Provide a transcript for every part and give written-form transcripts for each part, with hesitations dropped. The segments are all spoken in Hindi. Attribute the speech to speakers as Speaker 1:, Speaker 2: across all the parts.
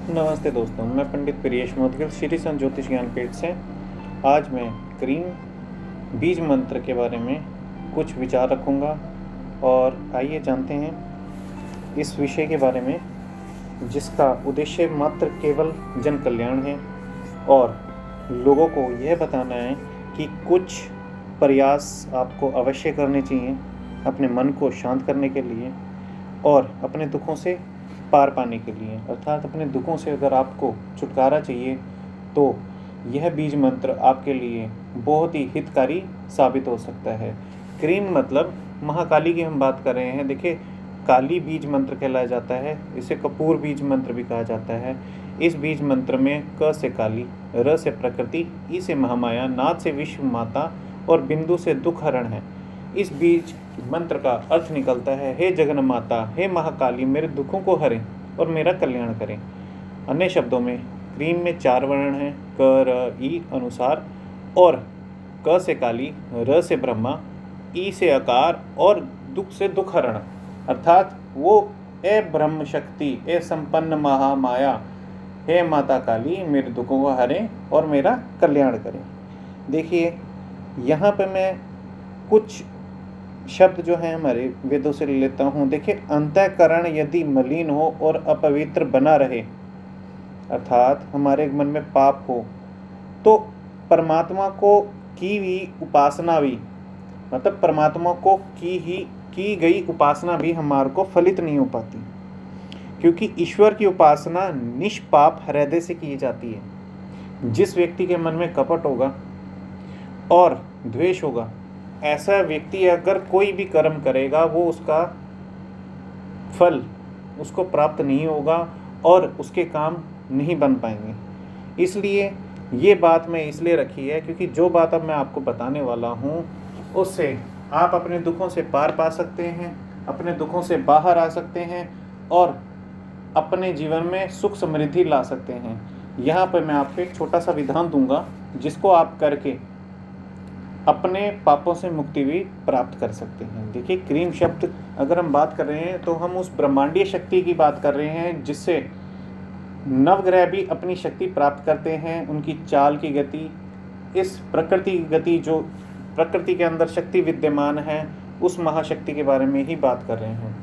Speaker 1: नमस्ते दोस्तों, मैं पंडित प्रियेश मोदगिल श्री संत ज्योतिष ज्ञानपीठ से। आज मैं क्रीम बीज मंत्र के बारे में कुछ विचार रखूँगा और आइए जानते हैं इस विषय के बारे में, जिसका उद्देश्य मात्र केवल जन कल्याण है और लोगों को यह बताना है कि कुछ प्रयास आपको अवश्य करने चाहिए अपने मन को शांत करने के लिए और अपने दुखों से पार पाने के लिए। अर्थात अपने दुखों से अगर आपको छुटकारा चाहिए तो यह बीज मंत्र आपके लिए बहुत ही हितकारी साबित हो सकता है। क्रीम मतलब महाकाली की हम बात कर रहे हैं। देखिए, काली बीज मंत्र कहलाया जाता है, इसे कपूर बीज मंत्र भी कहा जाता है। इस बीज मंत्र में क से काली, र से प्रकृति, ई से महामाया, नाद से विश्व माता और बिंदु से दुख हरण है। इस बीज मंत्र का अर्थ निकलता है, हे जगन माता, हे महाकाली, मेरे दुखों को हरें और मेरा कल्याण करें। अन्य शब्दों में क्रीम में 4 वर्ण हैं, क र ई अनुसार, और क से काली, र से ब्रह्मा, ई से आकार और दुख से दुख हरण। अर्थात वो ए ब्रह्म शक्ति, ए संपन्न महामाया, हे माता काली, मेरे दुखों को हरें और मेरा कल्याण करें। देखिए, यहाँ पे मैं कुछ शब्द जो हैं हमारे वेदों से ले लेता हूँ। देखिए, अंतःकरण यदि मलिन हो और अपवित्र बना रहे, अर्थात हमारे मन में पाप हो, तो परमात्मा को की हुई उपासना भी, मतलब परमात्मा को की गई उपासना भी हमारे को फलित नहीं हो पाती, क्योंकि ईश्वर की उपासना निष्पाप हृदय से की जाती है। जिस व्यक्ति के मन में कपट होगा और द्वेष होगा, ऐसा व्यक्ति अगर कोई भी कर्म करेगा वो उसका फल उसको प्राप्त नहीं होगा और उसके काम नहीं बन पाएंगे। इसलिए ये बात मैं इसलिए रखी है क्योंकि जो बात अब मैं आपको बताने वाला हूँ उससे आप अपने दुखों से पार पा सकते हैं, अपने दुखों से बाहर आ सकते हैं और अपने जीवन में सुख समृद्धि ला सकते हैं। यहाँ पर मैं आपको एक छोटा सा विधान दूंगा जिसको आप करके अपने पापों से मुक्ति भी प्राप्त कर सकते हैं। देखिए, क्रीम शब्द अगर हम बात कर रहे हैं तो हम उस ब्रह्मांडीय शक्ति की बात कर रहे हैं जिससे नवग्रह भी अपनी शक्ति प्राप्त करते हैं। उनकी चाल की गति, इस प्रकृति की गति, जो प्रकृति के अंदर शक्ति विद्यमान है, उस महाशक्ति के बारे में ही बात कर रहे हैं।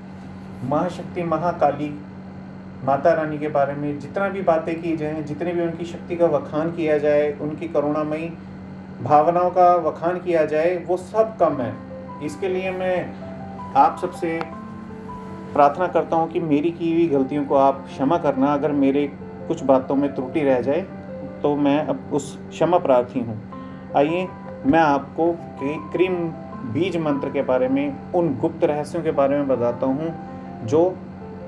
Speaker 1: महाशक्ति महाकाली माता रानी के बारे में जितना भी बातें की जाएँ, जितने भी उनकी शक्ति का वखान किया जाए, उनकी करुणामयी भावनाओं का वखान किया जाए, वो सब कम है। इसके लिए मैं आप सबसे प्रार्थना करता हूँ कि मेरी की हुई गलतियों को आप क्षमा करना। अगर मेरे कुछ बातों में त्रुटि रह जाए तो मैं अब उस क्षमा प्रार्थी हूँ। आइए मैं आपको क्रीम बीज मंत्र के बारे में, उन गुप्त रहस्यों के बारे में बताता हूँ जो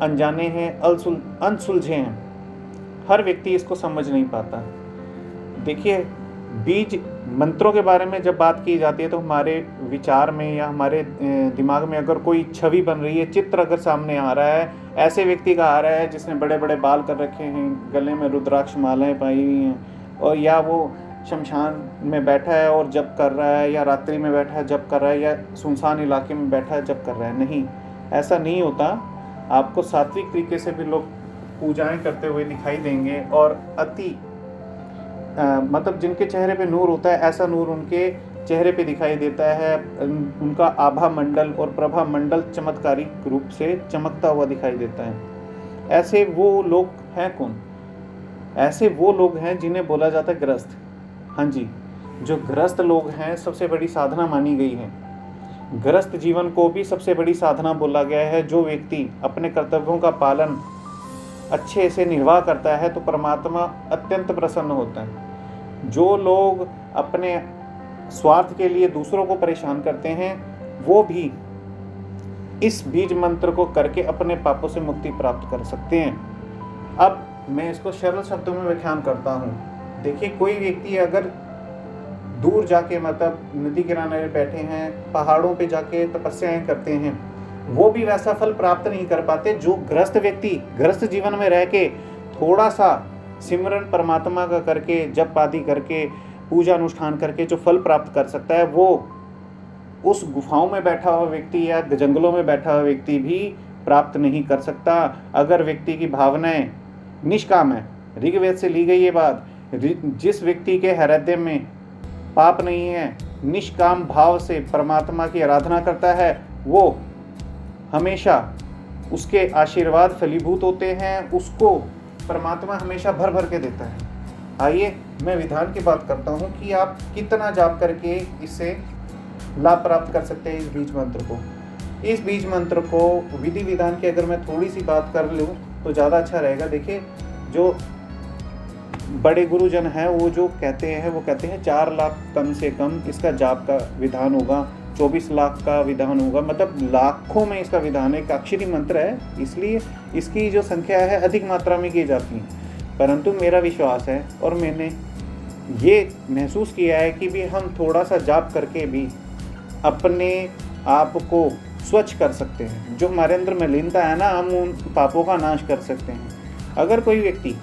Speaker 1: अनजाने हैं, अनसुलझे हैं। हर व्यक्ति इसको समझ नहीं पाता। देखिए, बीज मंत्रों के बारे में जब बात की जाती है तो हमारे विचार में या हमारे दिमाग में अगर कोई छवि बन रही है, चित्र अगर सामने आ रहा है, ऐसे व्यक्ति का आ रहा है जिसने बड़े बड़े बाल कर रखे हैं, गले में रुद्राक्ष मालाएं पाई हुई हैं, और या वो शमशान में बैठा है और जप कर रहा है, या रात्रि में बैठा है जप कर रहा है, या सुनसान इलाके में बैठा है जप कर रहा है। नहीं, ऐसा नहीं होता। आपको सात्विक तरीके से भी लोग पूजाएं करते हुए दिखाई देंगे और अति मतलब जिनके चेहरे पे नूर होता है, ऐसा नूर उनके चेहरे पे दिखाई देता है। उनका आभा मंडल और प्रभा मंडल चमत्कारिक रूप से चमकता हुआ दिखाई देता है। ऐसे वो लोग हैं कौन? ऐसे वो लोग हैं जिन्हें बोला जाता है ग्रस्त। हाँ जी, जो ग्रस्त लोग हैं सबसे बड़ी साधना मानी गई है। ग्रस्त जीवन को भी सबसे बड़ी साधना बोला गया है। जो व्यक्ति अपने कर्तव्यों का पालन अच्छे से निर्वाह करता है तो परमात्मा अत्यंत प्रसन्न होता है। जो लोग अपने स्वार्थ के लिए दूसरों को परेशान करते हैं, वो भी इस बीज मंत्र को करके अपने पापों से मुक्ति प्राप्त कर सकते हैं। अब मैं इसको सरल शब्दों में व्याख्यान करता हूँ। देखिए, कोई व्यक्ति अगर दूर जाके, मतलब नदी किनारे बैठे हैं, पहाड़ों पे जाके तपस्याएं करते हैं, वो भी वैसा फल प्राप्त नहीं कर पाते जो ग्रस्त व्यक्ति ग्रस्त जीवन में रह के थोड़ा सा सिमरन परमात्मा का करके, जप आदि करके, पूजा अनुष्ठान करके जो फल प्राप्त कर सकता है, वो उस गुफाओं में बैठा हुआ व्यक्ति या जंगलों में बैठा हुआ व्यक्ति भी प्राप्त नहीं कर सकता। अगर व्यक्ति की भावनाएं निष्काम है। ऋग्वेद से ली गई ये बात। जिस व्यक्ति के हृदय में पाप नहीं है, निष्काम भाव से परमात्मा की आराधना करता है, वो हमेशा उसके आशीर्वाद फलीभूत होते हैं, उसको परमात्मा हमेशा भर भर के देता है। आइए मैं विधान की बात करता हूँ कि आप कितना जाप करके इससे लाभ प्राप्त कर सकते हैं इस बीज मंत्र को। इस बीज मंत्र को विधि विधान की अगर मैं थोड़ी सी बात कर लूँ तो ज़्यादा अच्छा रहेगा। देखिए, जो बड़े गुरुजन हैं वो जो कहते हैं 4 लाख कम से कम इसका जाप का विधान होगा, 24 लाख का विधान होगा, मतलब लाखों में इसका विधान है। एक अक्षरी मंत्र है, इसलिए इसकी जो संख्या है अधिक मात्रा में की जाती है। परंतु मेरा विश्वास है और मैंने ये महसूस किया है कि भी हम थोड़ा सा जाप करके भी अपने आप को स्वच्छ कर सकते हैं। जो हमारे अंदर मलिनता है ना, हम उन पापों का नाश कर सकते हैं। अगर कोई व्यक्ति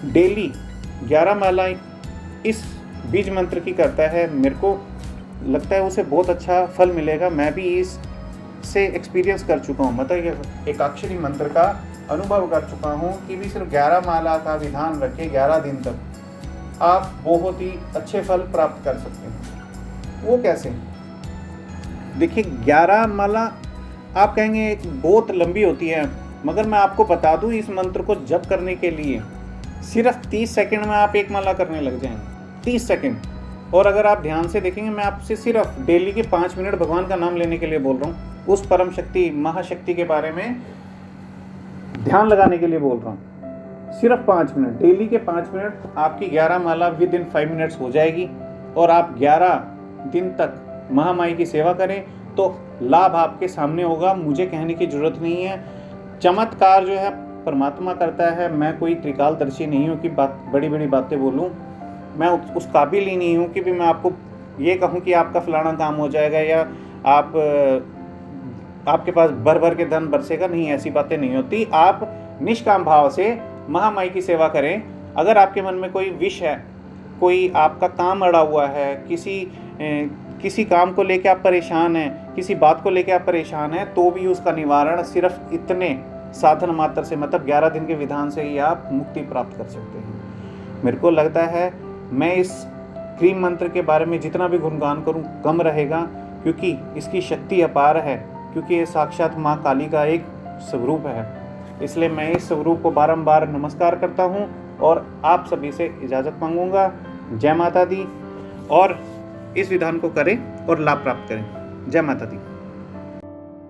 Speaker 1: डेली 11 मालाएं इस बीज मंत्र की करता है, मेरे को लगता है उसे बहुत अच्छा फल मिलेगा। मैं भी इससे एक्सपीरियंस कर चुका हूँ, मतलब एक अक्षरी मंत्र का अनुभव कर चुका हूँ कि भी सिर्फ 11 माला का विधान रखे 11 दिन तक आप बहुत ही अच्छे फल प्राप्त कर सकते हैं। वो कैसे? देखिए, 11 माला आप कहेंगे बहुत लंबी होती है, मगर मैं आपको बता दूं इस मंत्र को जप करने के लिए सिर्फ 30 सेकंड में आप एक माला करने लग जाएंगे। 30 सेकंड। और अगर आप ध्यान से देखेंगे, मैं आपसे सिर्फ डेली के 5 मिनट भगवान का नाम लेने के लिए बोल रहा हूँ, उस परम शक्ति महाशक्ति के बारे में ध्यान लगाने के लिए बोल रहा हूँ। सिर्फ 5 मिनट, डेली के 5 मिनट आपकी 11 माला विद इन 5 मिनट्स हो जाएगी। और आप 11 दिन तक महामाई की सेवा करें तो लाभ आपके सामने होगा। मुझे कहने की जरूरत नहीं है। चमत्कार जो है परमात्मा करता है। मैं कोई त्रिकालदर्शी नहीं हूँ कि बड़ी बड़ी बातें बोलूँ। मैं उस काबिल ही नहीं हूँ कि भी मैं आपको ये कहूँ कि आपका फलाना काम हो जाएगा या आपके पास भर भर के धन बरसेगा। नहीं, ऐसी बातें नहीं होती। आप निष्काम भाव से महामाई की सेवा करें। अगर आपके मन में कोई विष है, कोई आपका काम अड़ा हुआ है, किसी काम को लेकर आप परेशान हैं, किसी बात को लेकर आप परेशान हैं, तो भी उसका निवारण सिर्फ इतने साधन मात्र से, मतलब 11 दिन के विधान से ही आप मुक्ति प्राप्त कर सकते हैं। मेरे को लगता है मैं इस क्रीम मंत्र के बारे में जितना भी गुणगान करूं कम रहेगा, क्योंकि इसकी शक्ति अपार है, क्योंकि ये साक्षात माँ काली का एक स्वरूप है। इसलिए मैं इस स्वरूप को बारंबार नमस्कार करता हूँ और आप सभी से इजाज़त मांगूंगा। जय माता दी। और इस विधान को करें और लाभ प्राप्त करें। जय माता दी।